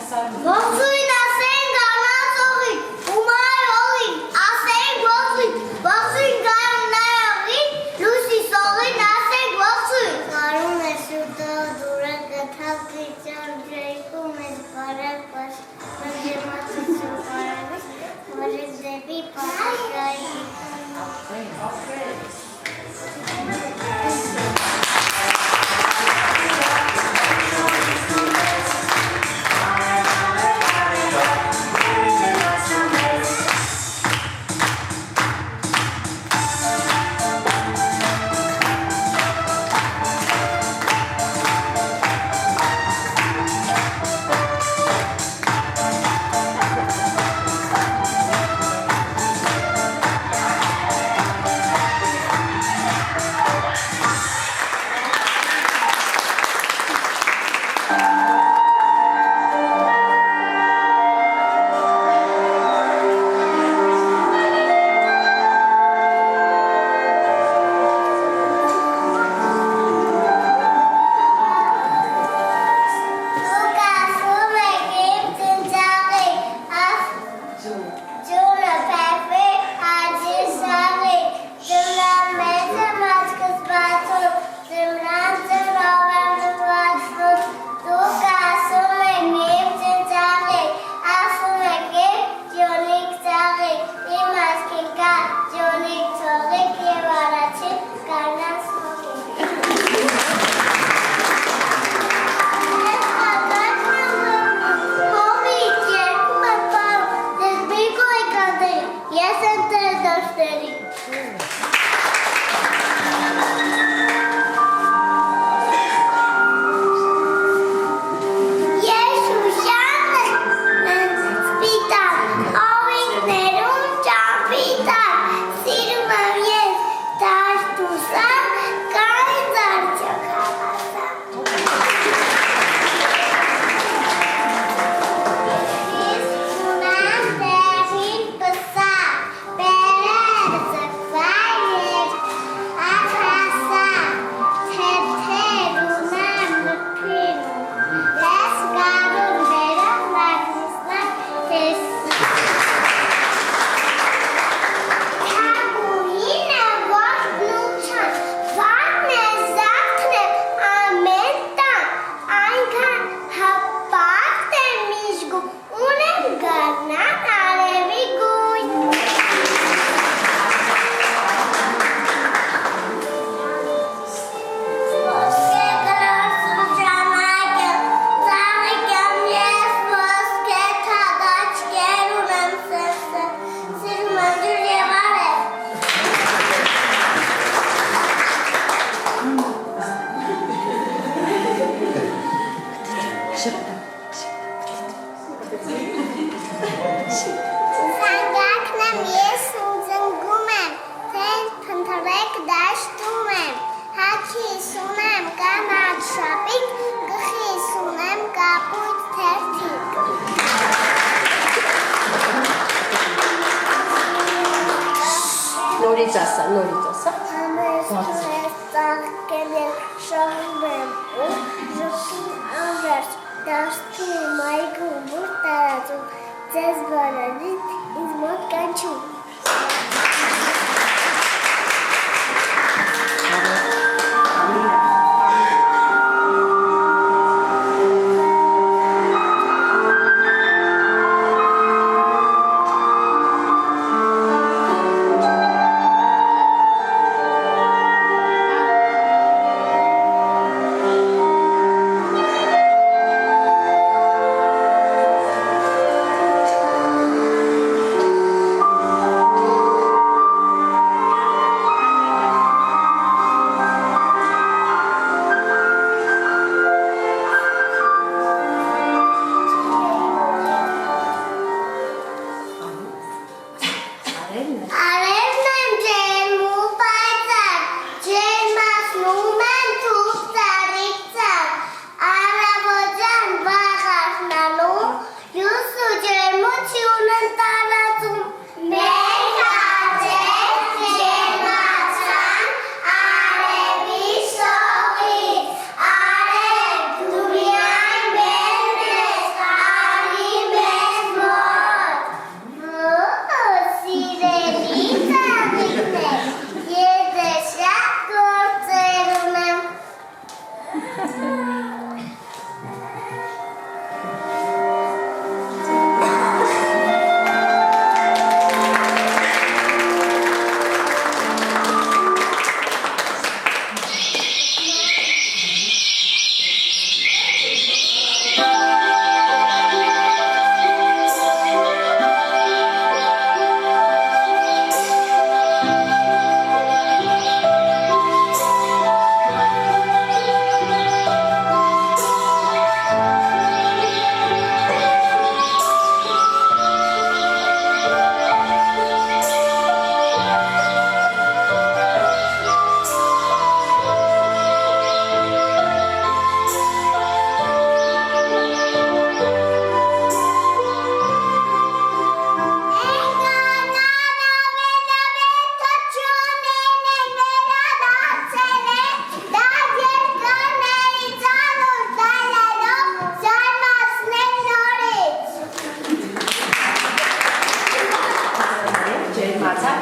Ողջույն ասենք անածողին, ումայողին, ասենք ողջույն, ողջույն գարուն նայողին, լույսի սողին ասենք ողջույն։ Գարուն է շուտը դուրը գթավ դիճան ջայքում ես բարև պաշ, մջեմացություն բարևից, որև դեպի պաշկայի։ Նորից ասա։ Դաշտում այգում որ տարածում ձեզ բարանից ինձ մոտ կանչում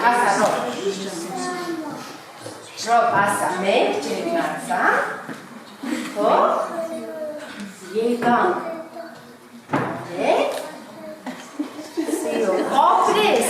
ասա Ռոբ ասա մենք ջերմացա հող եկանք Սիրո օպրես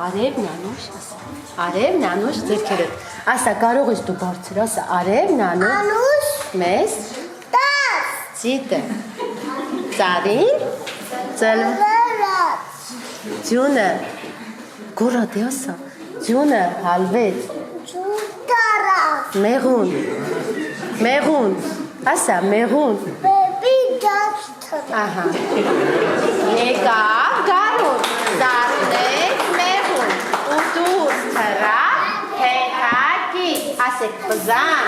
Արևն անուշ, արևն անուշ ձերքերդ, ասա կարող ես դու բարձր, ասա արևն անուշ, մեզ, տաս, ծիտը, ծարին, գործել։ Ջունը գորատ է ասա։ Ջունը հալվեց։ Մեղուն։ Ասա մեղուն։ Ահա։ Եկավ գարուն, զարթնեց մեղուն, ու դուրս թռավ հեքակի։ Ասեք բզան,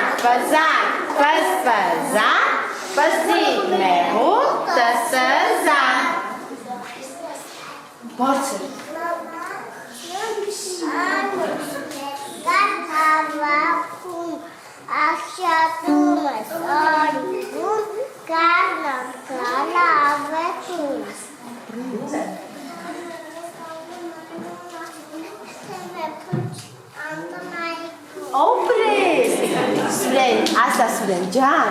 բզի մեղուն, տսզան։ Բարձր։ Աշատում ես օրինում, կարնամ կալավետում։ Օպրես, Սուրեն, ասա Սուրեն, ջան։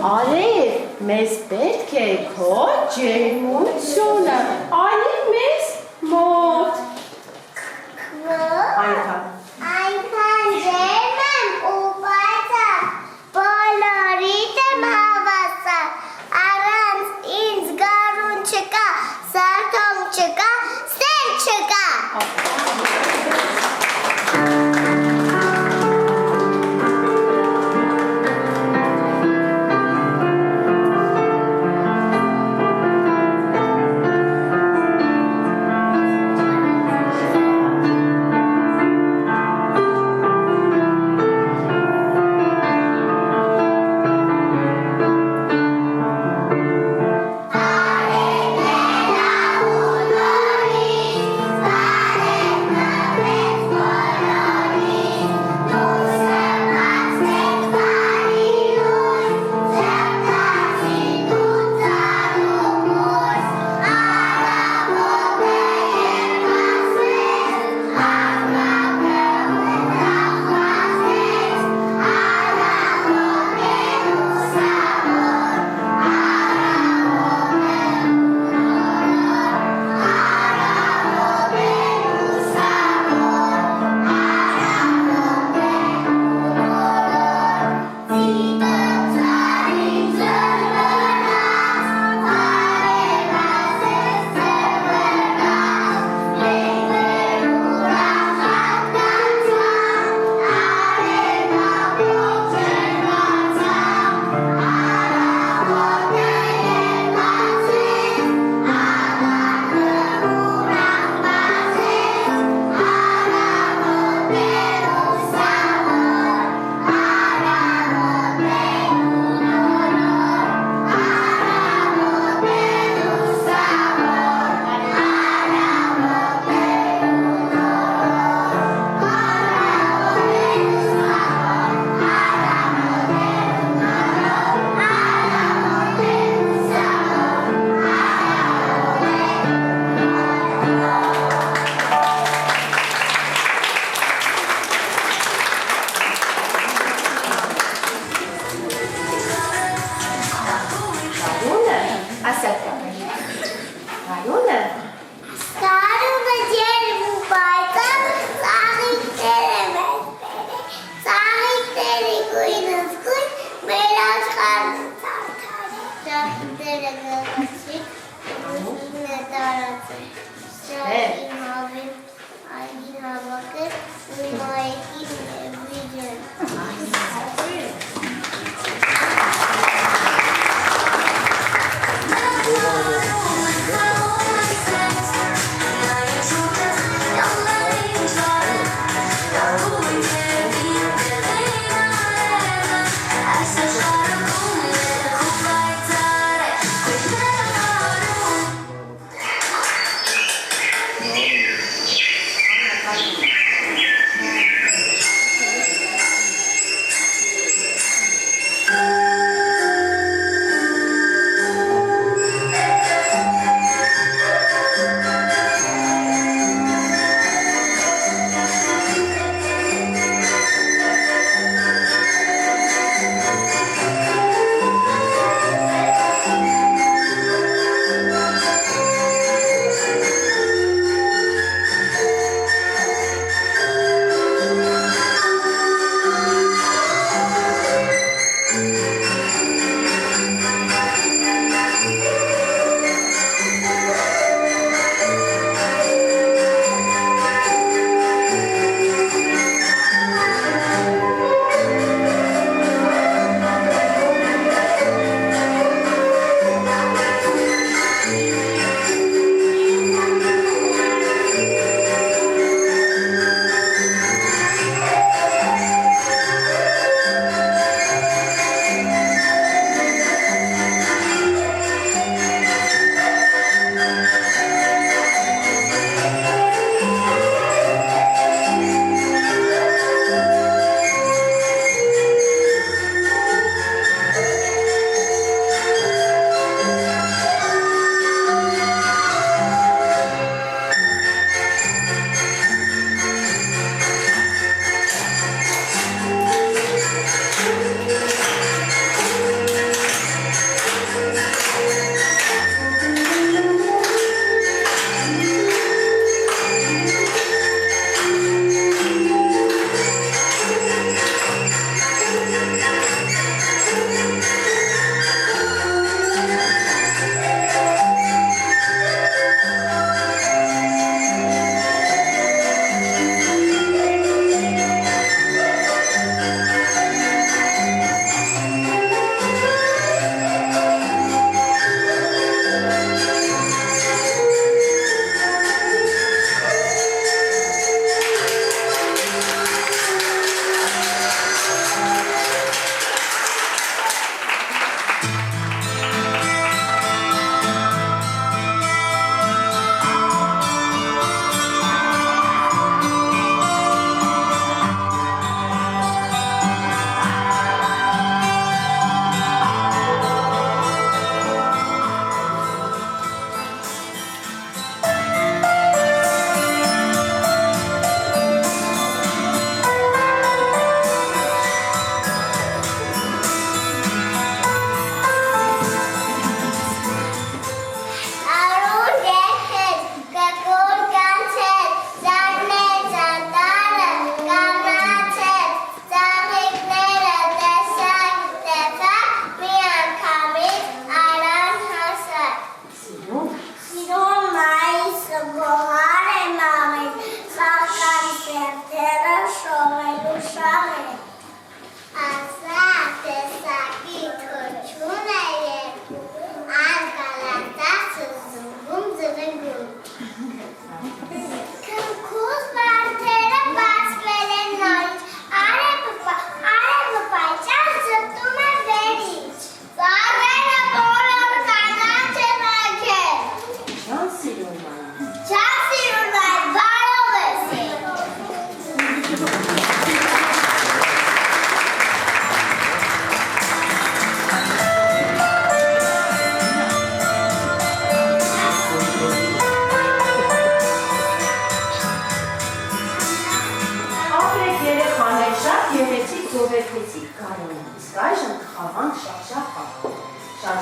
Արև, մեզ պետք է քո ջերմությունը, արև մեզ մոտ։ Այնքան ջերմ եմ ու պայծառ, բոլորիդ եմ հավասար, առանց ինձ գարուն չկա, զարթոն չկա, սեր չկա։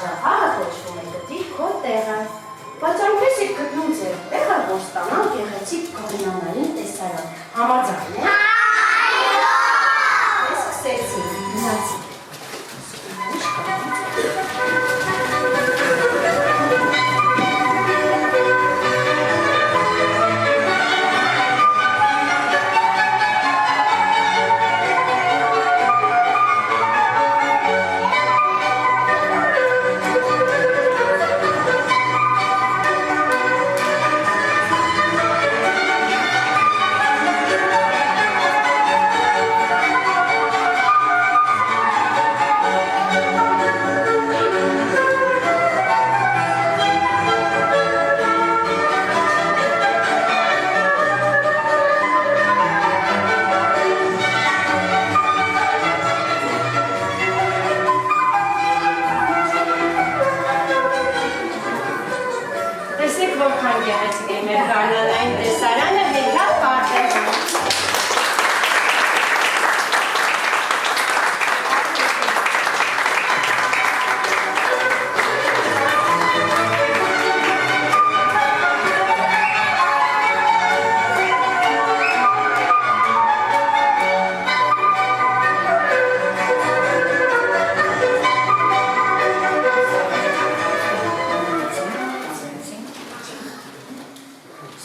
Աղջախաղը կոչվում է գտի քո տեղը։ Բայց այնպես եք գտնում ձեր տեղը, որ ստանալ գեղեցիկ կողմնանային տեսարան։ Համաձայն եք։ Այո։ Սկսեցինք, գնացինք։ Տեսեք որքան գեղեցիկ է մեր կանանային տեսարանը, հետա պատերը։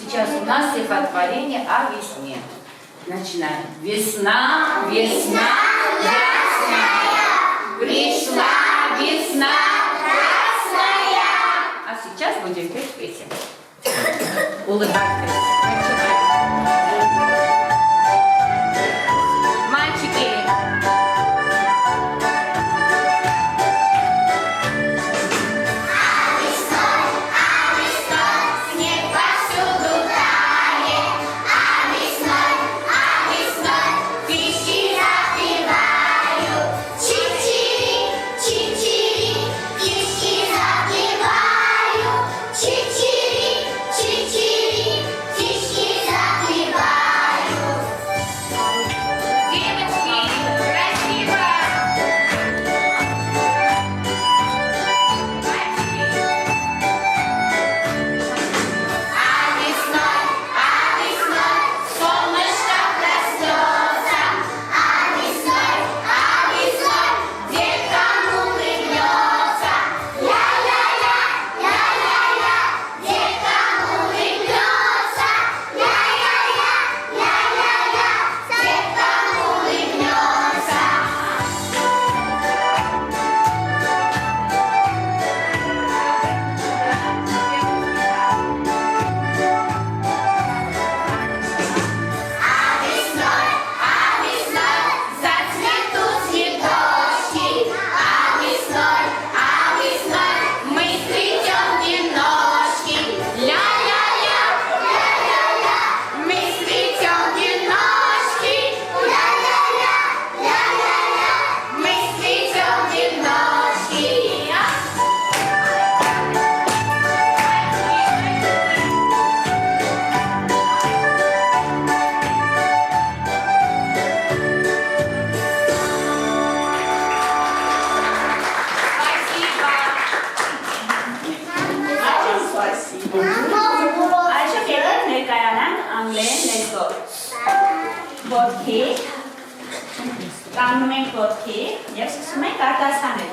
Сейчас у нас стихотворение о весне. Начинаем. Весна, весна, ясная, пришла весна красная. А сейчас будем петь песню. Улыбайтесь. Начинаем. Мальчики. Ոտքի, կանգնում ենք ոտքի և սկսում ենք արտասանել։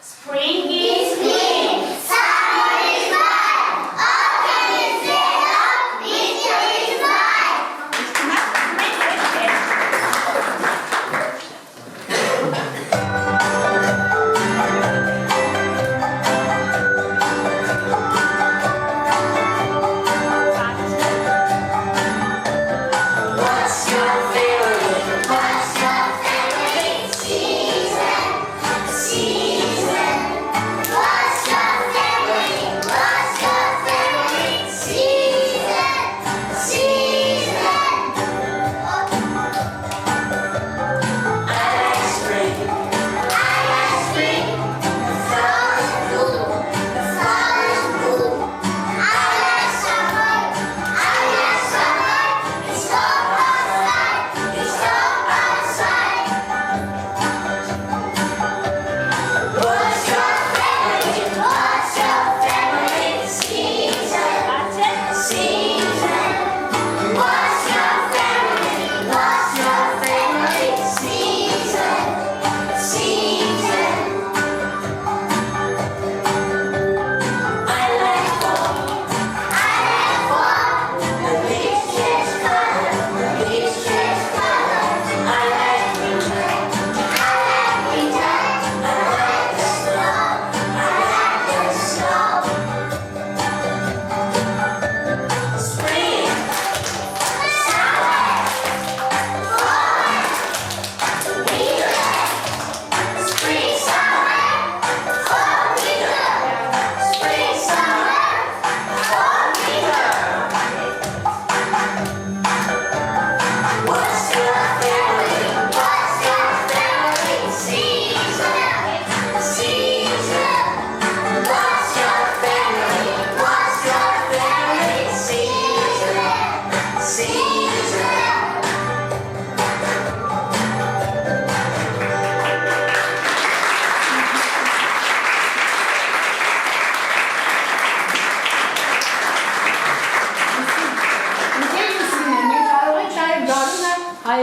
Spring is green, Summer is bright, autumn is yellow, winter is white. What's your favorite? What's your favorite season? Season.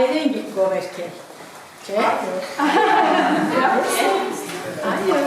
հայերեն գովերքել։ Չէ՞։ Այո։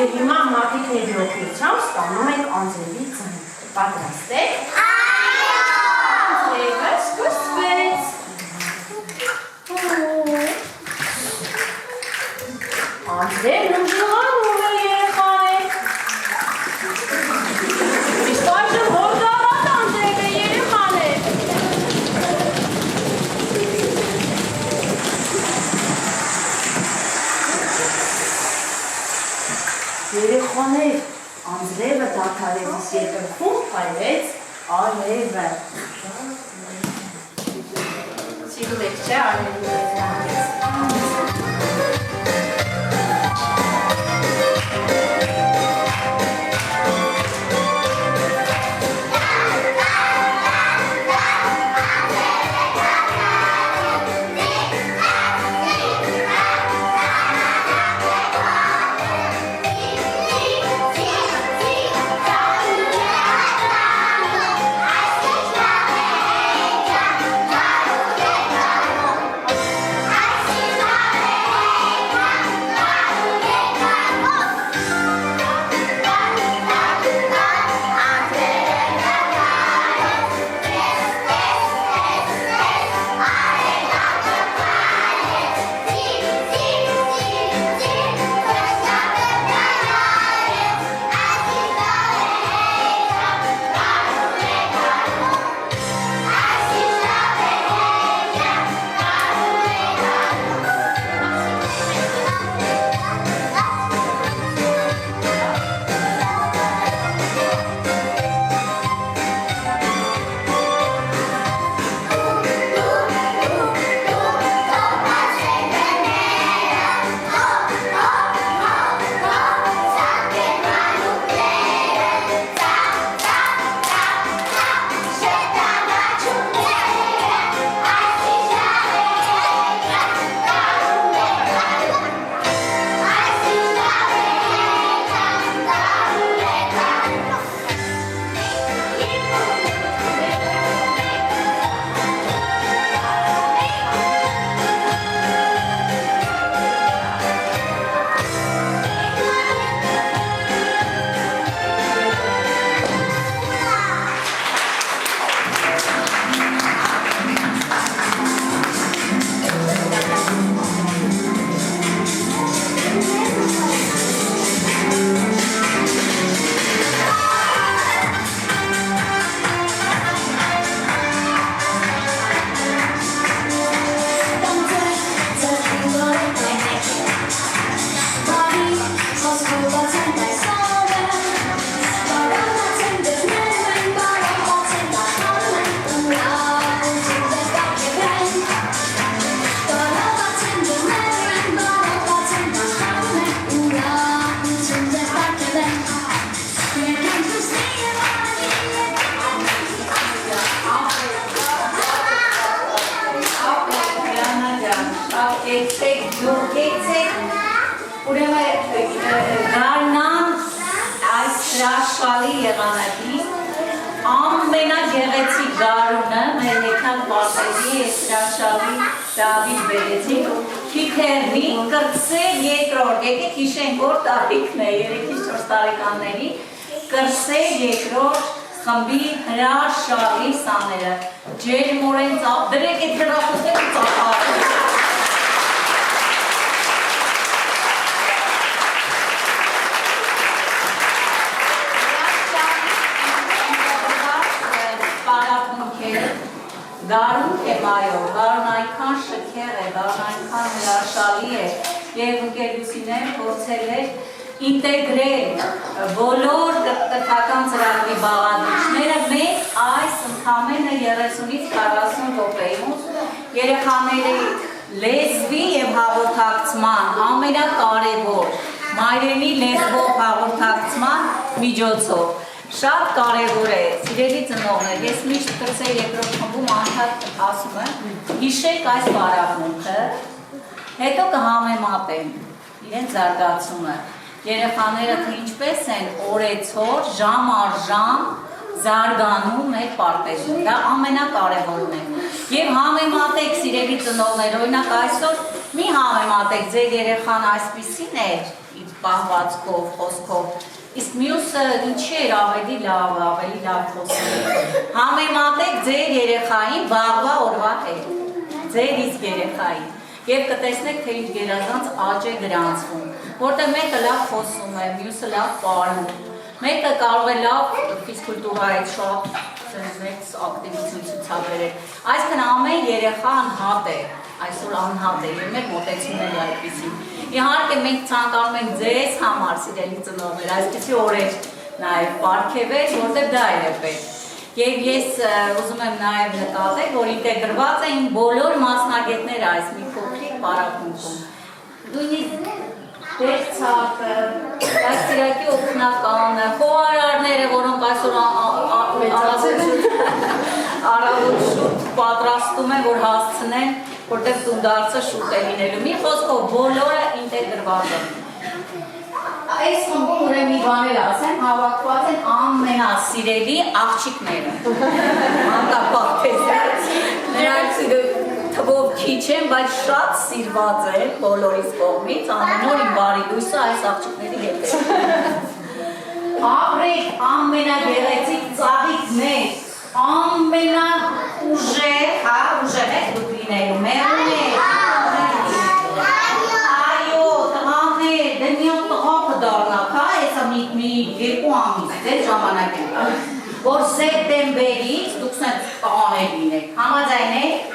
Եվ հիմա մատիկների օգնությամբ ստանում ենք անձրևի ձայն։ Պատրաստ եք։ Անձրևը սկսվեց։ Անձրևն ուժեղանում է երեխաներ։ Իսկ այժմ որ դառած անձրև է երեխաներ։ Երեխաներ, անձրևը դադարեց, երկրքում փայլեց արևը։ Սիրում եք, չէ՞, արևի հրաշալի եղանակի ամենագեղեցիկ գարունը մեր եկան պարտեզի այս հրաշալի Դավիթ բերեցին Քիթերնի կրտսեր երկրորդ, եկեք հիշենք որ տարիքն է 3-4 տարեկանների կրտսեր երկրորդ խմբի հրաշալի սաները ջերմորեն դրեք այդ հրախոսները ծափարը Գարուն թեմայով, գարուն այնքան շքեղ է, գարուն այնքան հրաշալի է և ընկերություններ փորձել է ինտեգրել բոլոր կրթական ծրագրի բաղադրիչները մեկ այս ընդամենը 30-ից 40 րոպեում երեխաների լեզվի և հաղորդակցման ամենակարևոր մայրենի լեզվով հաղորդակցման միջոցով Շատ կարևոր է, սիրելի ծնողներ, ես միշտ կրտսեր երկրորդ խմբում անդադ ասում եմ, հիշեք այս պարապմունքը, հետո կհամեմատեն իրենց զարգացումը, երեխաները թե ինչպես են օրեցօր, ժամ առ ժամ զարգանում մեր պարտեզում, դա ամենակարևորն է, և համեմատեք սիրելի ծնողներ, օրինակ այսօր մի համեմատեք, ձեր երեխան այսպիսին է, պահվածքով, խոսքով։ Իսկ մյուսը ինչի էր ավելի լավ խոսքի։ Համեմատեք ձեր երեխային վաղվա օրվա հետ, ձեր իսկ երեխային, և կտեսնեք, թե իր գերազանց աճ է գրանցվում, որտեղ մեկը լավ խոսում է, մյուսը լավ պարում, մեկը կարող է լավ ֆիզկուլտուրայից շատ ակտիվություն ցուցաբերել։ Այսինքն ամեն երեխա անհատ է, այսօր անհատ է, և մեր մոտեցումն է այդպիսին։ Իհարկե մենք ցանկանում ենք ձեզ համար, սիրելի ծնողներ, այսպիսի օրեր նաև պարգևել, որտեղ դա է պետք։ Եվ ես ուզում եմ նաև նկատել, որ ինտեգրված էին բոլոր մասնագետները այս մի փոքրիկ պարապմունքում։ Նույնիսկ դերձակը, դաստիարակի օգնականը, խոհարարները, որոնք այսօր առավոտ շուտ պատրաստում են, որ հասցնեն, որտեղ տունդարձը շուտ է լինելու։ Մի խոսքով բոլորը ինտեգրված են։ Այս խմբում ուրեմն մի բաներ ասեմ, հավաքված են ամենասիրելի աղջիկները։ Մանկապարտեզներ։ Նրանք թվով քիչ են, բայց շատ սիրված են բոլորիս կողմից, ամենօր իմ բարի լույսը այս աղջիկների հետ է։ Ապրեք ամենագեղեցիկ ծաղիկներ, ամենաուժեղ, ուժեղ եք դուք լինելու, մեղուն եք, այո, տղաներ, դե մի տղա կդառնաք, հեսա մի երկու ամիս, ձեր ժամանակ են, որ սեպտեմբերից դուք տղաներ լինեք, համաձայն եք,